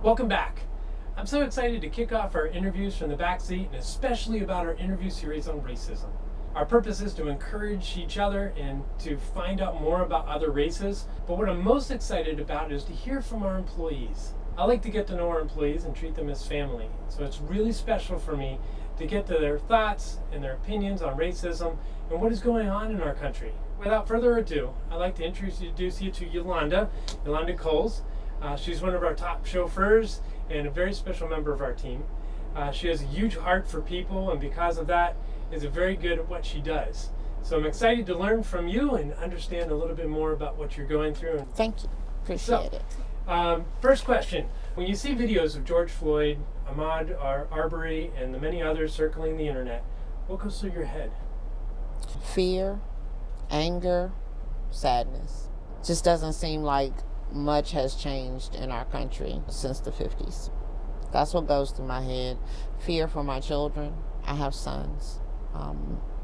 Welcome back. I'm so excited to kick off our interviews from the backseat, and especially about our interview series on racism. Our purpose is to encourage each other and to find out more about other races, but what I'm most excited about is to hear from our employees. I like to get to know our employees and treat them as family, so it's really special for me to get to their thoughts and their opinions on racism and what is going on in our country. Without further ado, I'd like to introduce you to Yolanda Coles. She's one of our top chauffeurs and a very special member of our team. She has a huge heart for people, and because of that is very good at what she does. So I'm excited to learn from you and understand a little bit more about what you're going through. Thank you. Appreciate it. First question. When you see videos of George Floyd, Ahmaud Arbery, and the many others circling the internet, what goes through your head? Fear, anger, sadness. Just doesn't seem like much has changed in our country since the 50s. That's what goes through my head. Fear for my children. I have sons.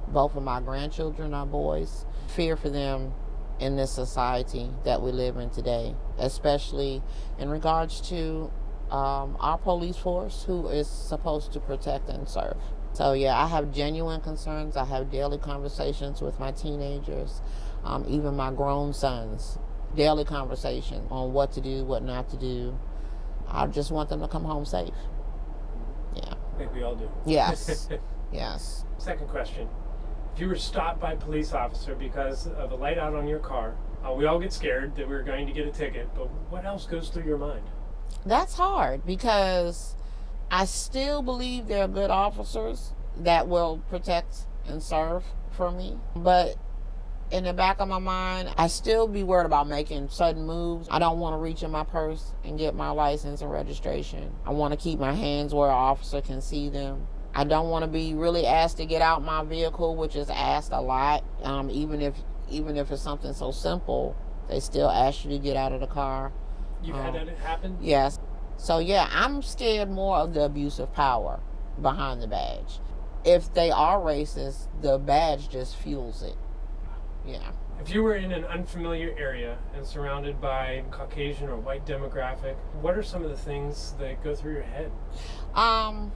Both of my grandchildren are boys. Fear for them in this society that we live in today, especially in regards to our police force, who is supposed to protect and serve. So yeah, I have genuine concerns. I have daily conversations with my teenagers, even my grown sons. Daily conversation on what to do, what not to do. I just want them to come home safe. Yeah. I think we all do. Yes. Yes. Second question. If you were stopped by a police officer because of a light out on your car, we all get scared that we're going to get a ticket, but what else goes through your mind? That's hard because I still believe there are good officers that will protect and serve for me, but in the back of my mind, I still be worried about making sudden moves. I don't want to reach in my purse and get my license and registration. I want to keep my hands where an officer can see them. I don't want to be really asked to get out my vehicle, which is asked a lot. Even if it's something so simple, they still ask you to get out of the car. You've had that happen? Yes. So yeah, I'm scared more of the abuse of power behind the badge. If they are racist, the badge just fuels it. Yeah. If you were in an unfamiliar area and surrounded by Caucasian or white demographic, what are some of the things that go through your head? I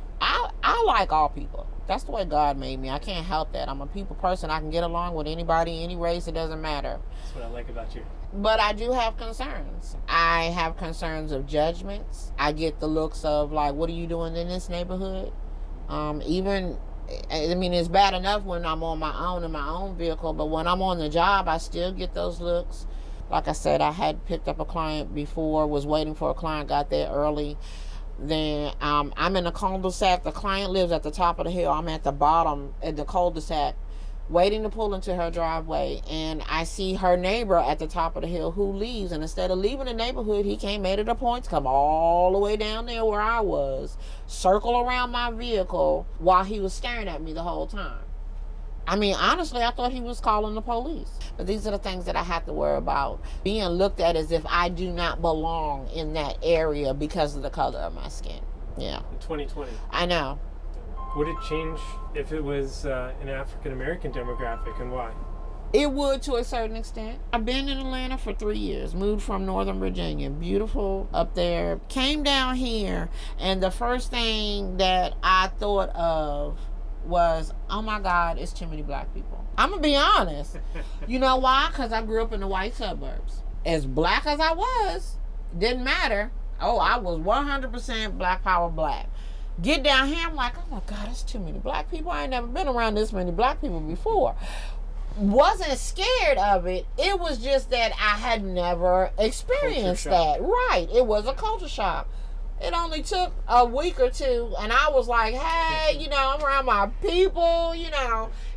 like all people. That's the way God made me. I can't help that. I'm a people person. I can get along with anybody, any race. It doesn't matter. That's what I like about you. But I do have concerns. I have concerns of judgments. I get the looks of like, what are you doing in this neighborhood? It's bad enough when I'm on my own in my own vehicle, but when I'm on the job, I still get those looks. Like I said, I had picked up a client before, was waiting for a client, got there early. Then I'm in a cul-de-sac. The client lives at the top of the hill. I'm at the bottom at the cul-de-sac, waiting to pull into her driveway, and I see her neighbor at the top of the hill who leaves, and instead of leaving the neighborhood, he made it a point to come all the way down there where I was, circle around my vehicle while he was staring at me the whole time. I mean, honestly, I thought he was calling the police. But these are the things that I have to worry about. Being looked at as if I do not belong in that area because of the color of my skin. Yeah. In 2020. I know. Would it change if it was an AfricanAmerican demographic, and why? It would, to a certain extent. I've been in Atlanta for 3 years, moved from Northern Virginia, beautiful up there, came down here, and the first thing that I thought of was, oh my God, it's too many black people. I'm gonna be honest. You know why? Because I grew up in the white suburbs. As black as I was, didn't matter. Oh, I was 100% black power black. Get down here, I'm like, oh my God, it's too many black people. I ain't never been around this many black people before. Wasn't scared of it. It was just that I had never experienced that. Right. It was a culture shock. It only took a week or two, and I was like, hey, I'm around my people,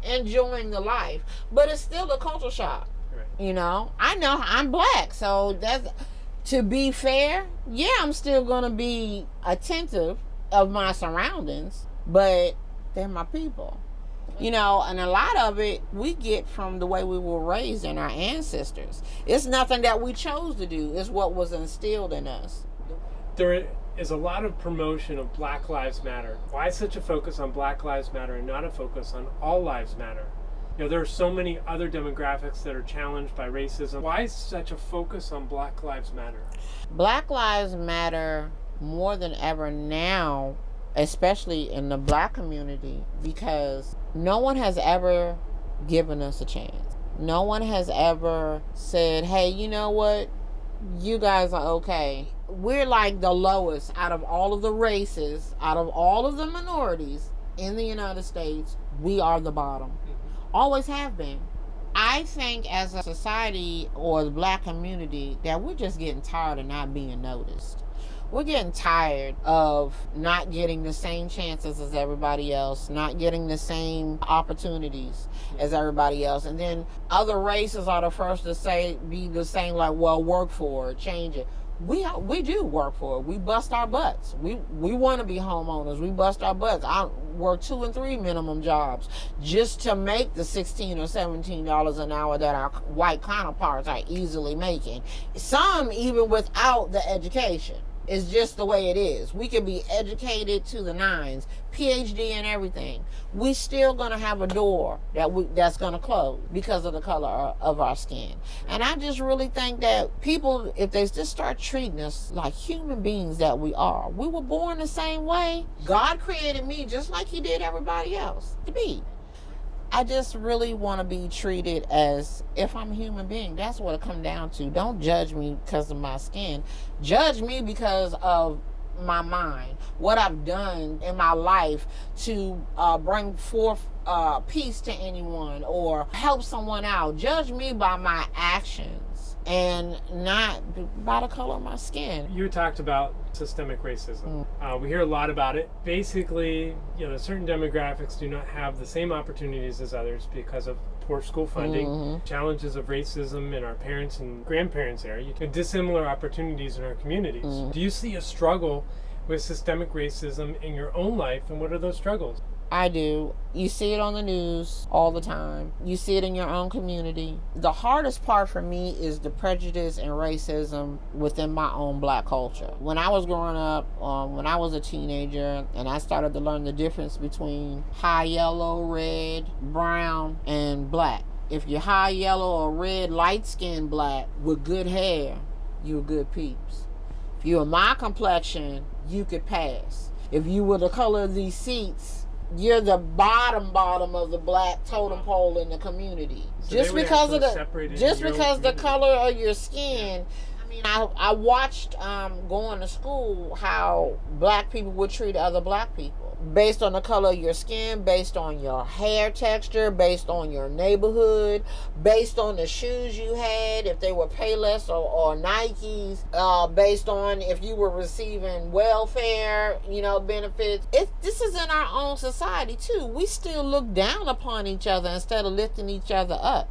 enjoying the life. But it's still a culture shock. Right. I know I'm black, so that's, to be fair, yeah, I'm still going to be attentive of my surroundings, but they're my people. And a lot of it we get from the way we were raised and our ancestors. It's nothing that we chose to do. It's what was instilled in us. There is a lot of promotion of Black Lives Matter. Why such a focus on Black Lives Matter and not a focus on All Lives Matter? There are so many other demographics that are challenged by racism. Why such a focus on Black Lives Matter? Black Lives Matter more than ever now, especially in the black community, because no one has ever given us a chance. No one has ever said, hey, you know what? You guys are okay. We're like the lowest out of all of the races, out of all of the minorities in the United States. We are the bottom. Always have been. I think as a society or the black community that we're just getting tired of not being noticed. We're getting tired of not getting the same chances as everybody else, not getting the same opportunities as everybody else. And then other races are the first to be the same, like, well, work for it, change it. We do work for it. We bust our butts. We want to be homeowners. We bust our butts. I work 2 and 3 minimum jobs just to make the $16 or $17 an hour that our white counterparts are easily making. Some even without the education. It's just the way it is. We can be educated to the nines, PhD and everything. We still gonna have a door that's gonna close because of the color of our skin. And I just really think that people, if they just start treating us like human beings that we are, we were born the same way. God created me just like he did everybody else to be. I just really want to be treated as if I'm a human being. That's what it comes down to. Don't judge me because of my skin. Judge me because of my mind, what I've done in my life to bring forth peace to anyone or help someone out. Judge me by my actions and not by the color of my skin. You talked about systemic racism. We hear a lot about it. Basically, certain demographics do not have the same opportunities as others because of poor school funding, challenges of racism in our parents' and grandparents' era, dissimilar opportunities in our communities. Do you see a struggle with systemic racism in your own life, and what are those struggles? I do. You see it on the news all the time. You see it in your own community. The hardest part for me is the prejudice and racism within my own black culture. When I was growing up, when I was a teenager, and I started to learn the difference between high yellow, red, brown, and black. If you're high yellow or red, light-skinned black with good hair, you're good peeps. If you're my complexion, you could pass. If you were the color of these seats, you're the bottom of the black totem pole in the community. So just because the color of your skin. I mean, I watched going to school how black people would treat other black people based on the color of your skin, based on your hair texture, based on your neighborhood, based on the shoes you had, if they were Payless or Nikes, based on if you were receiving welfare, benefits. This is in our own society too. We still look down upon each other instead of lifting each other up.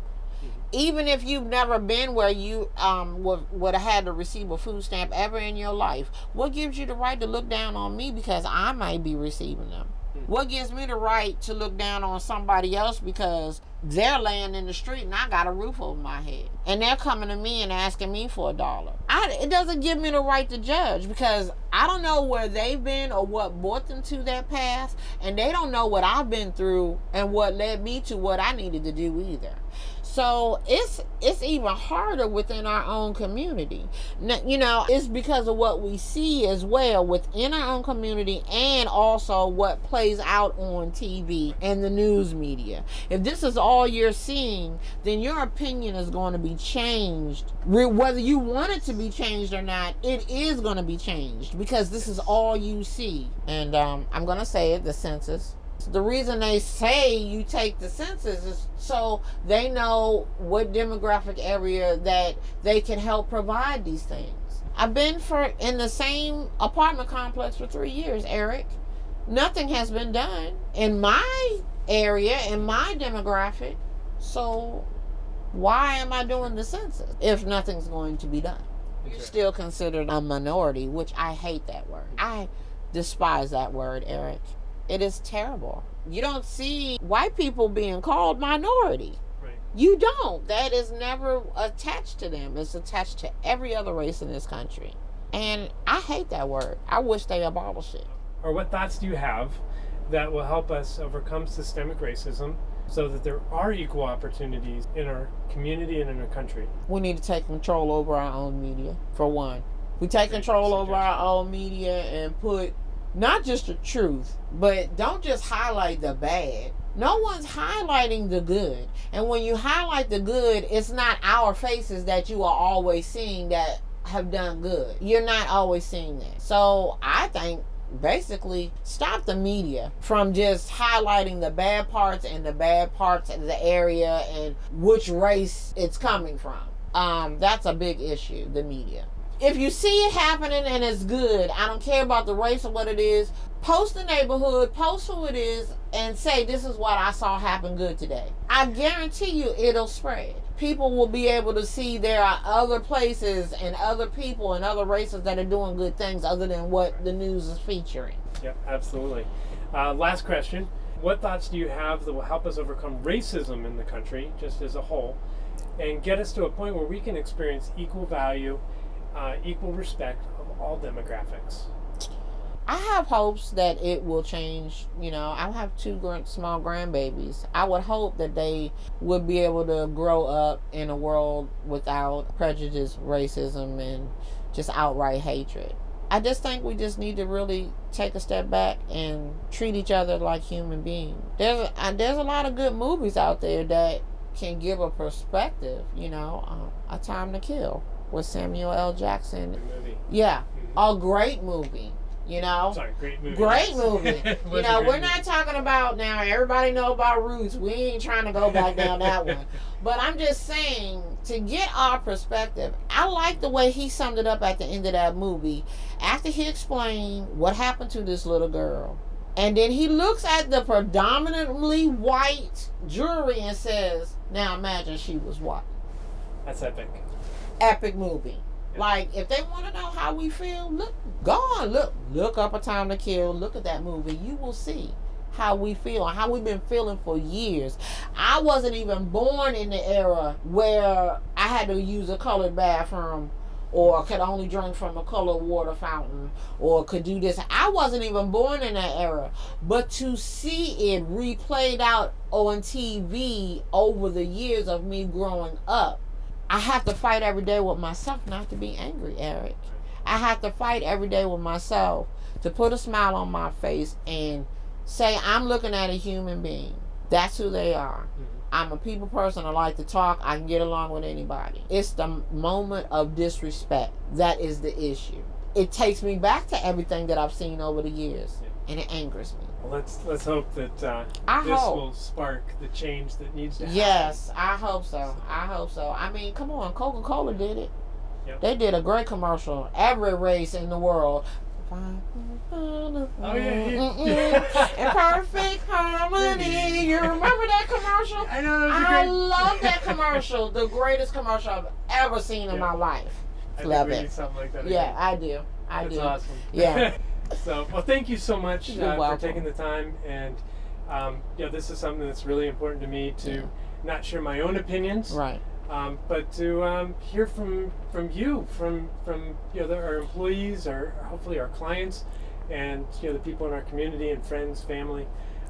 Even if you've never been where you would have had to receive a food stamp ever in your life, what gives you the right to look down on me because I might be receiving them? What gives me the right to look down on somebody else because they're laying in the street and I got a roof over my head and they're coming to me and asking me for $1? It doesn't give me the right to judge because I don't know where they've been or what brought them to that path, and they don't know what I've been through and what led me to what I needed to do either. So it's even harder within our own community. It's because of what we see as well within our own community and also what plays out on TV and the news media. If this is all you're seeing, then your opinion is going to be changed. Whether you want it to be changed or not, it is going to be changed because this is all you see. And I'm going to say it, the census. The reason they say you take the census is so they know what demographic area that they can help provide these things. I've been in the same apartment complex for 3 years, Eric. Nothing has been done in my area, in my demographic. So why am I doing the census if nothing's going to be done? You're still considered a minority, which I hate that word. I despise that word, Eric. It is terrible. You don't see white people being called minority. Right. You don't. That is never attached to them. It's attached to every other race in this country. And I hate that word. I wish they abolished it. Or what thoughts do you have that will help us overcome systemic racism so that there are equal opportunities in our community and in our country? We need to take control over our own media, for one. We take control over suggestion. our own media and put not just the truth, but don't just highlight the bad. No one's highlighting the good. And when you highlight the good, it's not our faces that you are always seeing that have done good. You're not always seeing that. So I think basically stop the media from just highlighting the bad parts and the bad parts of the area and which race it's coming from. That's a big issue, the media. If you see it happening and it's good, I don't care about the race or what it is, post the neighborhood, post who it is, and say, this is what I saw happen good today. I guarantee you it'll spread. People will be able to see there are other places and other people and other races that are doing good things other than what the news is featuring. Yep, absolutely. Last question. What thoughts do you have that will help us overcome racism in the country, just as a whole, and get us to a point where we can experience equal value, equal respect of all demographics? I have hopes that it will change. You know, I have two small grandbabies. I would hope that they would be able to grow up in a world without prejudice, racism, and just outright hatred. I just think we just need to really take a step back and treat each other like human beings. There's a lot of good movies out there that can give a perspective. You know, A Time to Kill with Samuel L. Jackson. Good movie. Yeah, a great movie. You know, Sorry, great movie. Great movie. You know, we're not movie. talking about now. Everybody know about Roots. We ain't trying to go back down that one. But I'm just saying, to get our perspective, I like the way he summed it up at the end of that movie. After he explained what happened to this little girl, and then he looks at the predominantly white jury and says, "Now imagine she was white." That's epic. Epic movie. Like, if they want to know how we feel, look up A Time to Kill. Look at that movie. You will see how we feel and how we've been feeling for years. I wasn't even born in the era where I had to use a colored bathroom or could only drink from a colored water fountain or could do this. I wasn't even born in that era. But to see it replayed out on TV over the years of me growing up, I have to fight every day with myself not to be angry, Eric. I have to fight every day with myself to put a smile on my face and say, I'm looking at a human being. That's who they are. Mm-hmm. I'm a people person. I like to talk. I can get along with anybody. It's the moment of disrespect that is the issue. It takes me back to everything that I've seen over the years, and it angers me. Well, let's hope that will spark the change that needs to happen. Yes, I hope so. I hope so. I mean, come on, Coca-Cola did it. Yep. They did a great commercial. Every race in the world. Oh yeah. In perfect harmony. You remember that commercial? I know. I love that commercial. The greatest commercial I've ever seen in my life. I Love think we it. need something like that. Yeah, again. I do. That's do. awesome. Yeah. So, well, thank you so much You're for welcome. taking the time, and this is something that's really important to me to not share my own opinions, Right. But to hear from you, from our employees, or hopefully our clients, and the people in our community and friends, family.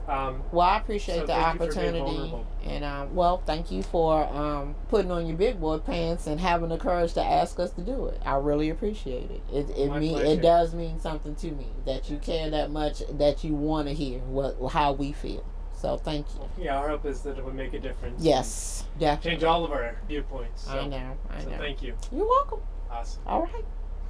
Well, I appreciate So the thank you for being opportunity, vulnerable. and thank you for putting on your big boy pants and having the courage to ask us to do it. I really appreciate it. It does mean something to me that you care that much, that you want to hear how we feel. So thank you. Yeah, our hope is that it would make a difference. Yes, definitely. Change all of our viewpoints. So, I know. So thank you. You're welcome. Awesome. All right.